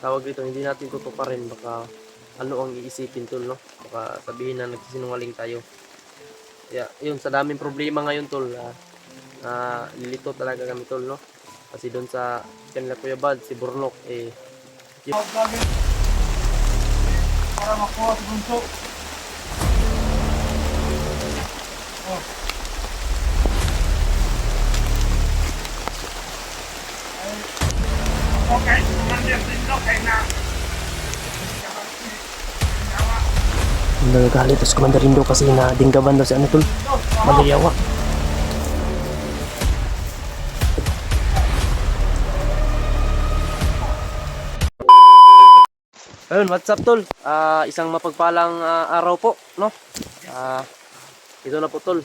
tawag dito, hindi natin tutuparin, baka ano ang iisipin tol, no? Baka sabihin na nagsisinungaling tayo. Kaya yun, sa daming problema ngayon tol, lilito talaga kami tol, no? Kasi doon sa kanila Kuya Bad, si Burnok, para makuha si Bunso. Oh. Okay, Commander Lindo, kaya na. nagagalit si Commander Indo kasi na dinggaban daw si ano tol, Madayawa. Ayun, what's up tol? Isang mapagpalang araw po, no? Ito na po tol.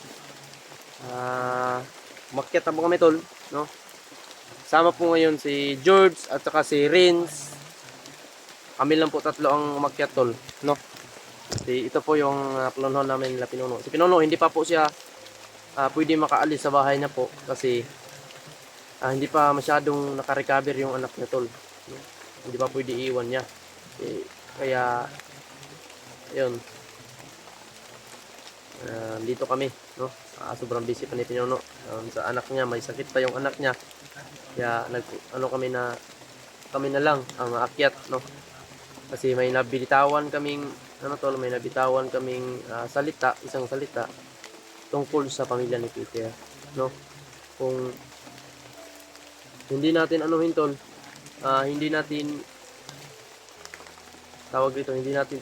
Umakyat na po kami tol, no? Sama po ngayon si George at saka si Rins. Kami lang po tatlo ang umakyat tol, no? Ito po yung planon namin nila Pinuno. Si Pinuno hindi pa po siya pwede makaalis sa bahay niya po kasi hindi pa masyadong nakarecover yung anak niya tol, no? Hindi pa pwede iwan niya. Kaya yun, dito kami, no? Sobrang busy pa ni Pinuno sa anak niya, may sakit pa yung anak niya. Kaya kami na lang ang aakyat, no? Kasi may nabilitawan kaming isang salita tungkol sa pamilya ni Peter, no? Kung hindi natin anuhin tol, hindi natin hindi natin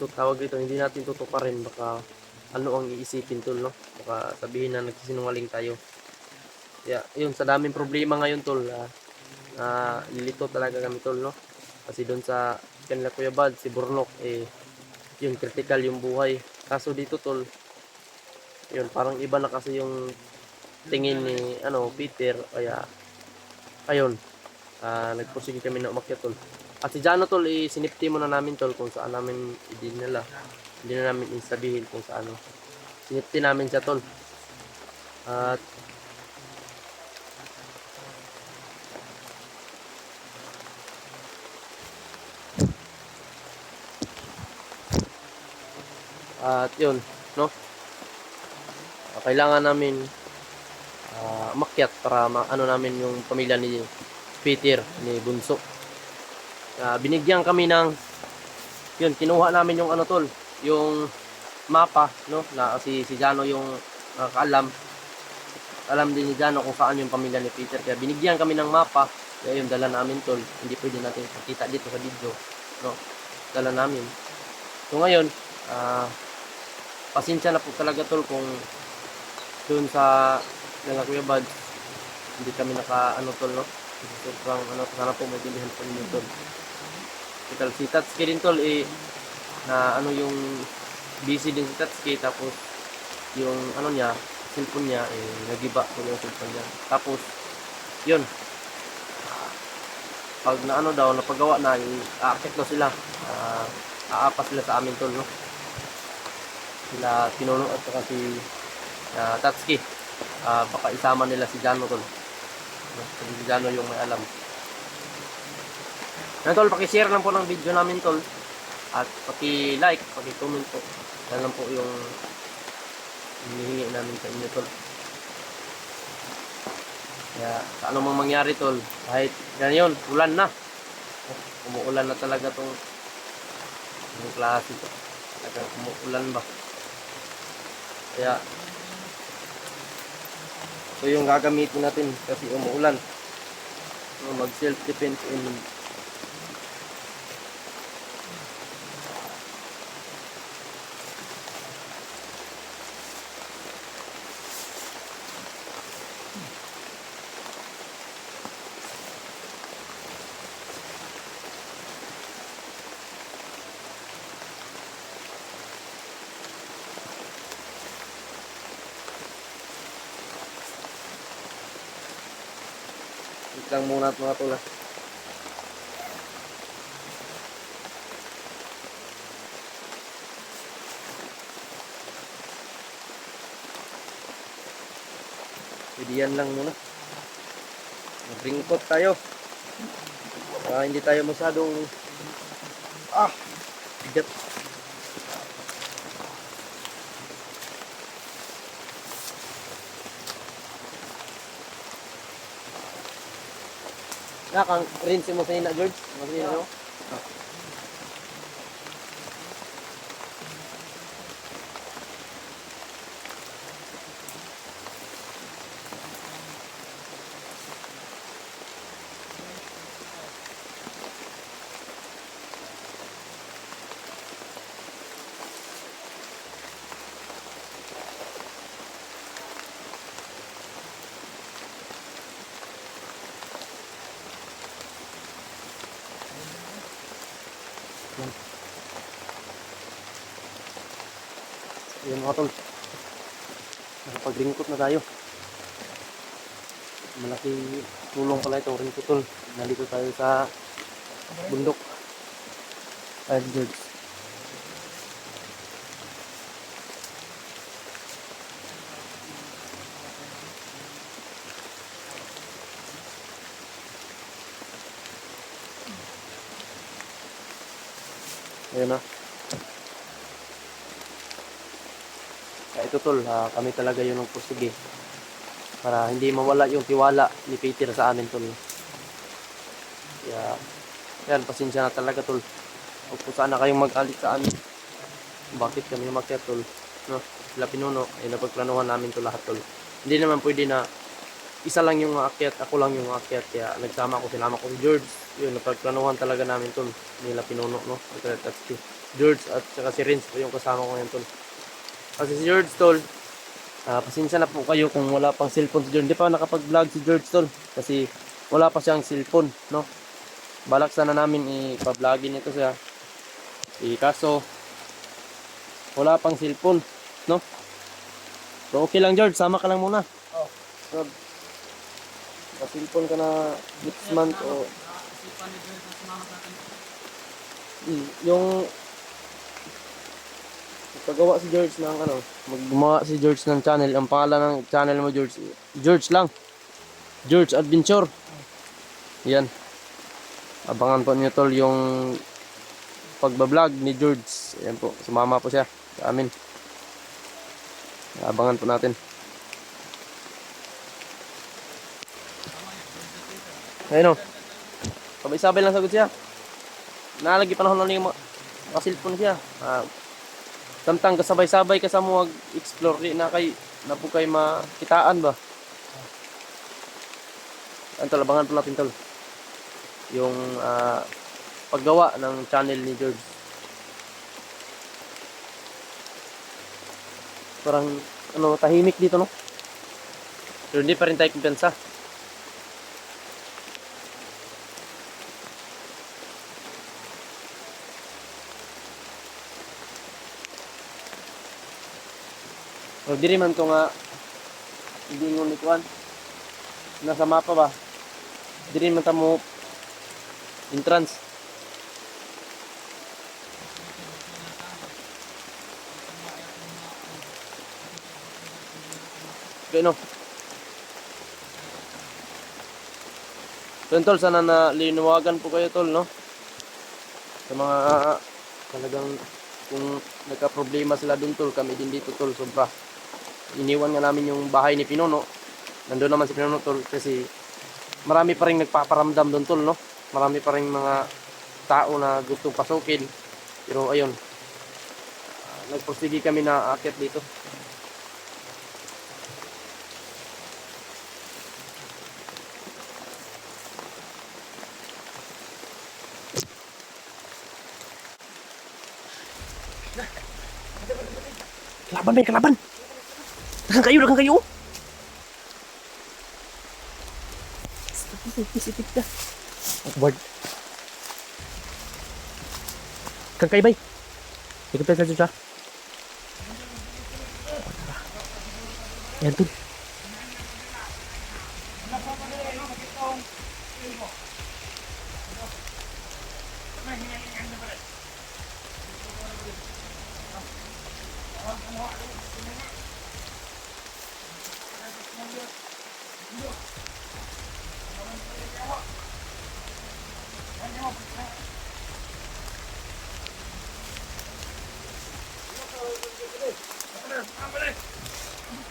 tutuparin, baka ano ang iisipin tol, no? Baka sabihin na nagsisinungaling tayo. Kaya yun, sa daming problema ngayon tol, lilito talaga kami tol, no? Kasi doon sa kanila Kuya Bad, si Burnok, yun, critical yung buhay. Kaso dito tol, yun, parang iba na kasi yung tingin ni Peter. Kaya ayun, nagpursige kami na umakyat tol. At si Jano tol, sinipti muna namin tol kung saan namin idinala. Hindi na namin isabihin kung saan. Sinipti namin siya tol. At yun, no? Kailangan namin umakyat para maano namin yung pamilya ni Peter, ni Bunso. Binigyan kami ng yun, kinuha namin yung ano tol, yung mapa, no? Na si Jano yung alam din ni Jano kung saan yung pamilya ni Peter. Kaya binigyan kami ng mapa. Kaya yung dala namin tol, hindi pwede natin makita dito sa video, no? Dala namin. So ngayon, pasensya na po talaga tol kung doon sa mga Kuya Bad, hindi kami tol, no? Sobrang sana po maintindihan po ninyo tol. Si Tatsuki din tol, na yung busy din si Tatsuki, tapos yung cellphone niya, nagiba po yung cellphone niya. Tapos yun, pag napagawa na, aakyat daw sila, aapas sila sa amin tol, no? Sila Pinuno at saka si Tatsuki, baka isama nila si Jano tol, no? Kasi si Jano yung may alam. Yan tol, paki-share lang po ng video namin tol, at paki-like, paki-comment po. Yan lang po yung hinihingi namin sa inyo tol. Kaya sa anumang mangyari tol, kahit ganyan, ulan na, umuulan na talaga tong klase to, talagang umuulan ba. Kaya ito yung gagamitin natin kasi umuulan, mag self defense in lang muna at mga tula. Pwede yan lang muna. Mag-ringkot tayo. Hindi tayo masyadong Ah, Bigat. Kang rinse mo sa ina, George. Masinin mo. Ayan mga tol. Nakapag-ringkot na tayo. Malaking tulong pala itong ringkot tol. Nandito tayo sa bundok. Ayun, George. Ayan na. Kaya ito tol, kami talaga yung nagpursige para hindi mawala yung tiwala ni Peter sa amin tol. Kaya, yan, pasensya na talaga tol. Huwag po sana kayong mag-alit sa amin. Bakit kami umakyat tol? No? Sila pinuno, ay napagplanuhan namin to lahat tol. Hindi naman pwede na isa lang yung aakyat, ako lang yung aakyat. Kaya nagsama ko, sinama ko si George. Yun, napagplanuhan talaga namin tol. Nila pinuno, no? At si George at saka si Renz po yung kasama ko ngayon tol. Kasi si George tol, pasensya na po kayo kung wala pang cellphone si George. Hindi pa nakapag-vlog si George tol. Kasi wala pa siyang cellphone, no? Balak sana namin ipa-vlogin ito siya. Kaso, wala pang cellphone, no? So okay lang George, sama ka lang muna. Oh. So, pa-cellphone ka na next month o... Yung paggawa si George ng gumawa si George ng channel. Ang pangalan ng channel mo George, George lang. George Adventure. Yan. Abangan po niyo tol yung pagbablog ni George. Ayan po, sumama po siya sa amin. Abangan po natin. Ayun o. Sabay-sabay lang sagot siya. Nalagi panahon na yung makasilpon siya. Samtang kasabay-sabay ka sa mo explore di na kay na po kay makitaan ba. Antol, abangan po natin tol. Yung paggawa ng channel ni George. Parang tahimik dito no. Pero hindi pa rin tayo kumpiyansa. So, diri man ko nga hindi ngon ikuan. Nasa mapa ba? Diri man ta mo entrance. Okay no. So, tol, sana na linuwagan po kayo tol no. Sa mga talagang kung nagka-problema sila dun tol, kami din dito tol, sobra. Iniwan nga namin yung bahay ni Pinuno. Nandun naman si Pinuno tol kasi marami pa rin nagpaparamdam doon tol no. Marami pa rin mga tao na gustong pasukin. Pero ayun, nagpursige kami na aakyat dito. Kalaban may kalaban. Dagang kayo. Sisipit ka. Awkward. Kang kayo bay. Ikot tayo sa siya. Ayan to.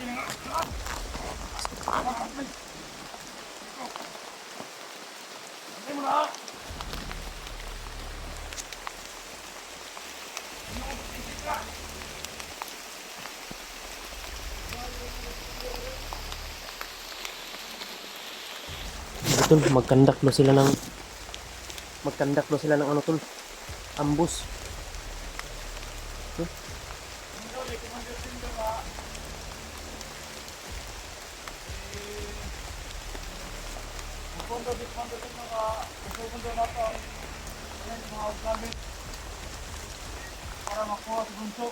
Antay mo na. Tol, magkandak daw sila ng ano tol, ambus. Para makuha si Bunso.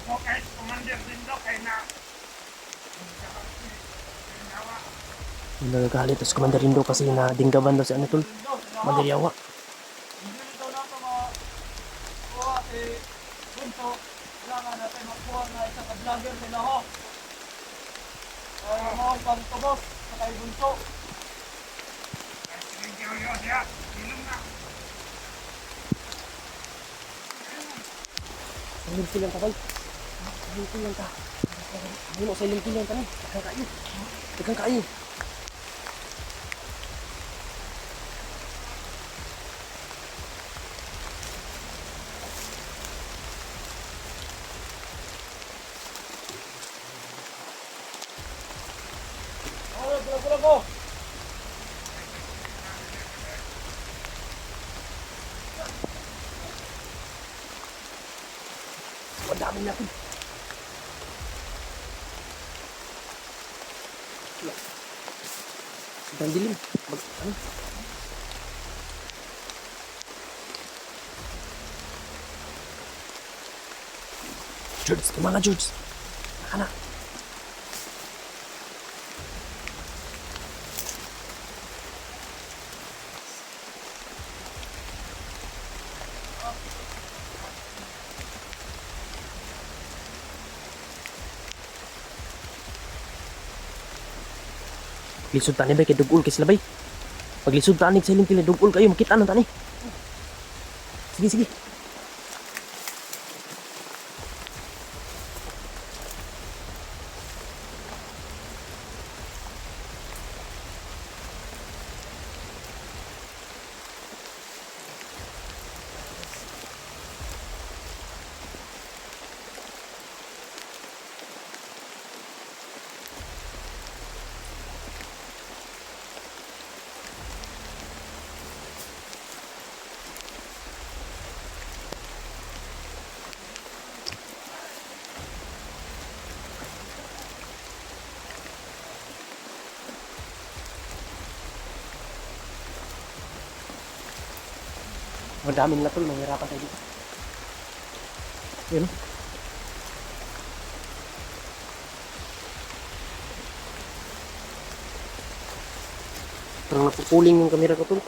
Ako kahit commander din daw kay na. Yung nagagalit sa Commander Indo kasi na dinggaban daw si ano tol, Commander Yawa. Hindi daw natin makuha si Bunso. Kailangan natin makuha na isang ka-vlogger sila ho. Ay, mga pagtubos sa kay Bunso. Silent kill lang ka tol. Silent kill lang ka. Ano silent kill lang ka na. Tekan kayo. Tekan kayo. Oh, gula-gula ko. Madami natin. Sobrang dilim. Ano? George, mga George. Naka na. Lisod tani bay kay dugol kay sila bay. Pag lisod tani sa ilang kila dugol kayo makita nang tani. Sige sige. Madami nila tol, mahirapan tayo dito. Yun. Parang napupuling yung kamera ko tol.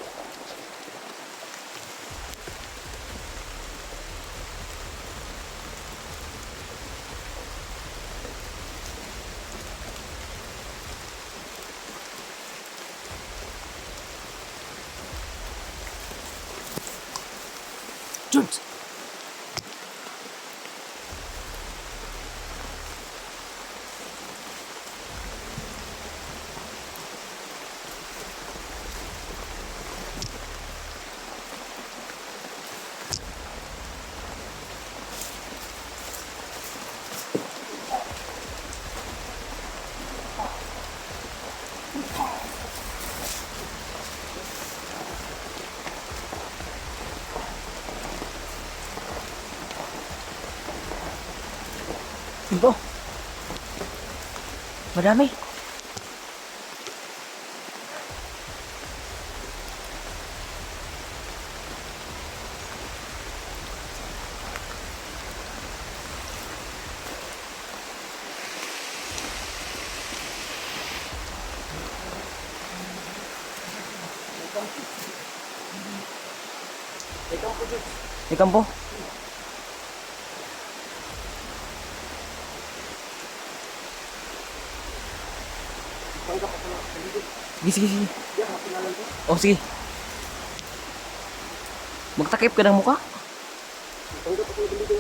George! Ibo. Madami. Ikan po. Sige, sige, sige. Oh, sige. Magtakip ka ng mukha. Tanggap ako ng dito.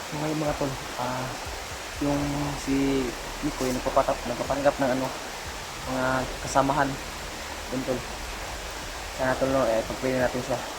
Ngayon mga tol, yung si Nico yung nagpapanggap ng ano, mga kasamahan. Yun tol. Sana tol no, pag-pray natin siya.